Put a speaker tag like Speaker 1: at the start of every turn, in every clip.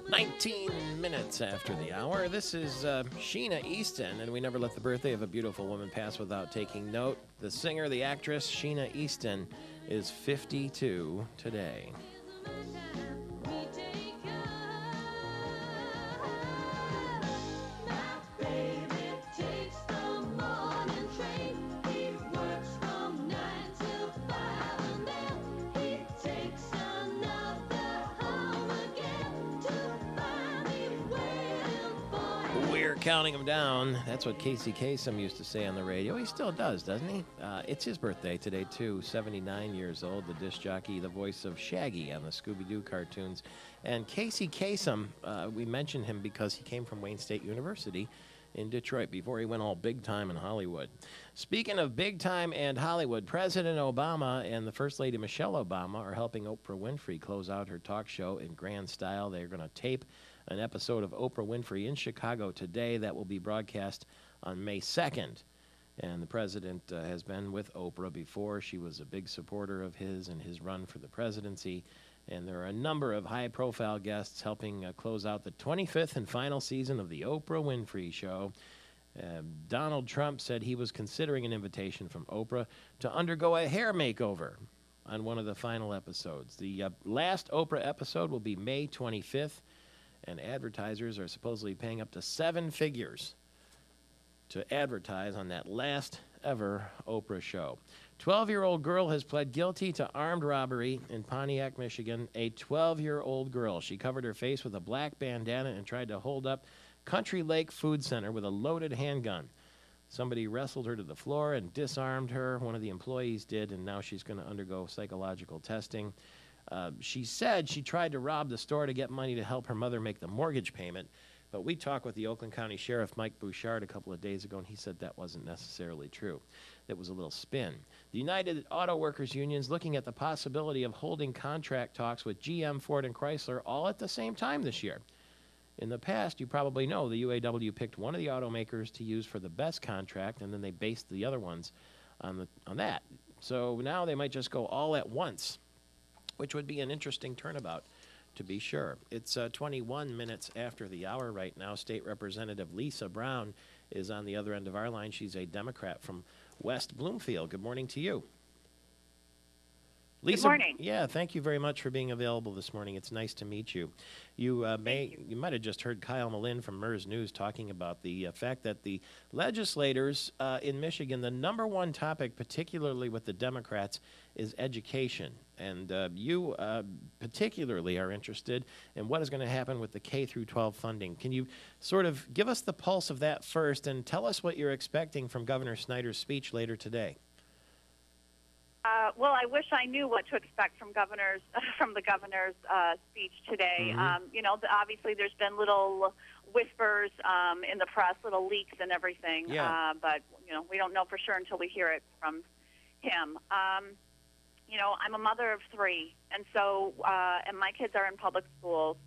Speaker 1: 19 minutes after the hour. This is Sheena Easton, and we never let the birthday of a beautiful woman pass without taking note. The singer, the actress, Sheena Easton, is 52 today. We're counting him down. That's what Casey Kasem used to say on the radio. He still does, doesn't he? It's his birthday today, too. 79 years old, the disc jockey, the voice of Shaggy on the Scooby-Doo cartoons. And Casey Kasem, we mentioned him because he came from Wayne State University in Detroit before he went all big time in Hollywood. Speaking of big time and Hollywood, President Obama and the First Lady Michelle Obama are helping Oprah Winfrey close out her talk show in grand style. They're going to tape an episode of Oprah Winfrey in Chicago today that will be broadcast on May 2nd. And the president has been with Oprah before. She was a big supporter of his and his run for the presidency. And there are a number of high-profile guests helping close out the 25th and final season of the Oprah Winfrey Show. Donald Trump said he was considering an invitation from Oprah to undergo a hair makeover on one of the final episodes. The last Oprah episode will be May 25th. And advertisers are supposedly paying up to 7 figures to advertise on that last ever Oprah show. 12-year-old girl has pled guilty to armed robbery in Pontiac, Michigan. A 12-year-old girl. She covered her face with a black bandana and tried to hold up Country Lake Food Center with a loaded handgun. Somebody wrestled her to the floor and disarmed her. One of the employees did, and now she's going to undergo psychological testing. She said she tried to rob the store to get money to help her mother make the mortgage payment, but we talked with the Oakland County Sheriff Mike Bouchard a couple of days ago, and he said that wasn't necessarily true. It was a little spin. The United Auto Workers Union is looking at the possibility of holding contract talks with GM, Ford, and Chrysler all at the same time this year. In the past, you probably know, the UAW picked one of the automakers to use for the best contract, and then they based the other ones on that. So now they might just go all at once, which would be an interesting turnabout, to be sure. It's 21 minutes after the hour right now. State Representative Lisa Brown is on the other end of our line. She's a Democrat from West Bloomfield. Good morning to you. Lisa,
Speaker 2: good morning.
Speaker 1: Yeah, thank you very much for being available this morning. It's nice to meet you. You might have just heard Kyle Malin from MERS News talking about the fact that the legislators in Michigan, the number one topic, particularly with the Democrats, is education. And you particularly are interested in what is going to happen with the K through 12 funding. Can you sort of give us the pulse of that first and tell us what you're expecting from Governor Snyder's speech later today?
Speaker 2: Well, I wish I knew what to expect from the governor's speech today.
Speaker 1: Mm-hmm.
Speaker 2: Obviously there's been little whispers in the press, little leaks and everything.
Speaker 1: Yeah.
Speaker 2: But we don't know for sure until we hear it from him. I'm a mother of 3, and so and my kids are in public schools,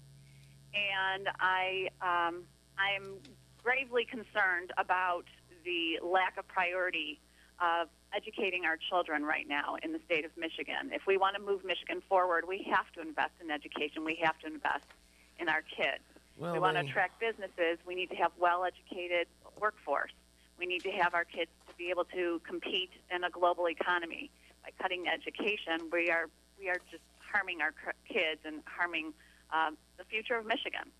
Speaker 2: and I'm gravely concerned about the lack of priority of educating our children right now in the state of Michigan. If we want to move Michigan forward, we have to invest in education. We have to invest in our kids.
Speaker 1: Well,
Speaker 2: if we want to attract businesses, we need to have well-educated workforce. We need to have our kids to be able to compete in a global economy. By cutting education, we are just harming our kids and harming the future of Michigan.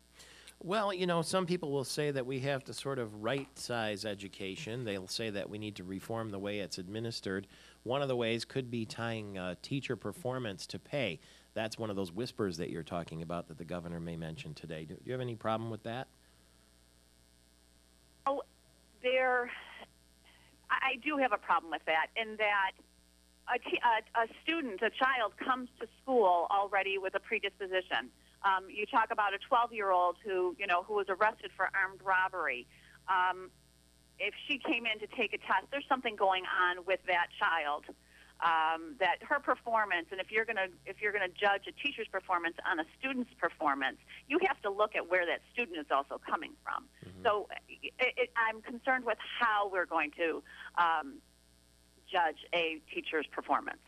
Speaker 1: Well, some people will say that we have to sort of right-size education. They'll say that we need to reform the way it's administered. One of the ways could be tying teacher performance to pay. That's one of those whispers that you're talking about that the governor may mention today. Do you have any problem with that?
Speaker 2: Oh, I do have a problem with that, in that a child comes to school already with a predisposition. You talk about a 12-year-old who was arrested for armed robbery. If she came in to take a test, there's something going on with that child. That her performance, and if you're going to judge a teacher's performance on a student's performance, you have to look at where that student is also coming from. Mm-hmm. So I'm concerned with how we're going to judge a teacher's performance.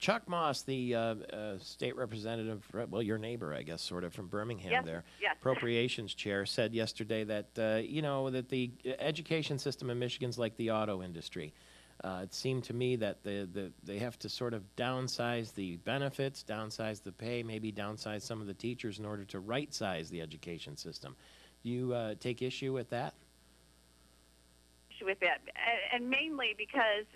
Speaker 1: Chuck Moss, the state representative, well, your neighbor, I guess, sort of, from Birmingham
Speaker 2: Yes,
Speaker 1: there,
Speaker 2: yes.
Speaker 1: appropriations chair, said yesterday that, that the education system in Michigan's like the auto industry. It seemed to me that they have to sort of downsize the benefits, downsize the pay, maybe downsize some of the teachers in order to right-size the education system. Do you take issue with that?
Speaker 2: With that, and mainly because,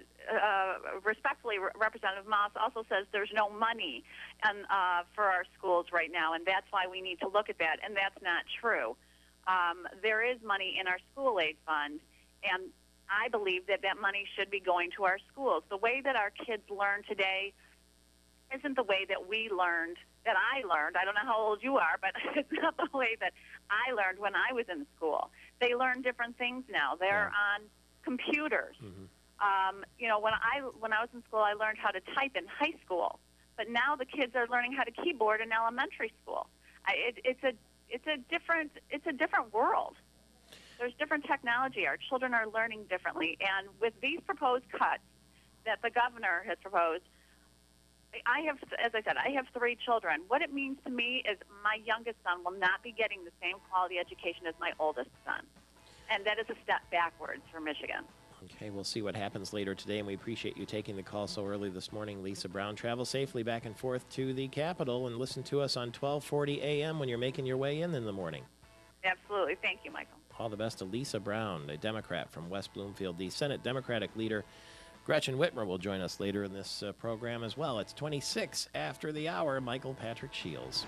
Speaker 2: respectfully, Representative Moss also says there's no money for our schools right now, and that's why we need to look at that, and that's not true. There is money in our school aid fund, and I believe that that money should be going to our schools. The way that our kids learn today isn't the way that we learned, that I learned. I don't know how old you are, but it's not the way that I learned when I was in school. They learn different things now. They're on computers. Mm-hmm. When I was in school, I learned how to type in high school, but now the kids are learning how to keyboard in elementary school. It's a different world. There's different technology. Our children are learning differently, and with these proposed cuts that the governor has proposed, as I said, I have 3 children. What it means to me is my youngest son will not be getting the same quality education as my oldest son. And that is a step backwards for Michigan.
Speaker 1: Okay, we'll see what happens later today, and we appreciate you taking the call so early this morning, Lisa Brown. Travel safely back and forth to the Capitol, and listen to us on 1240 a.m. when you're making your way in the morning.
Speaker 2: Absolutely. Thank you, Michael.
Speaker 1: All the best to Lisa Brown, a Democrat from West Bloomfield. The Senate Democratic leader, Gretchen Whitmer, will join us later in this program as well. It's 26 after the hour. Michael Patrick Shields.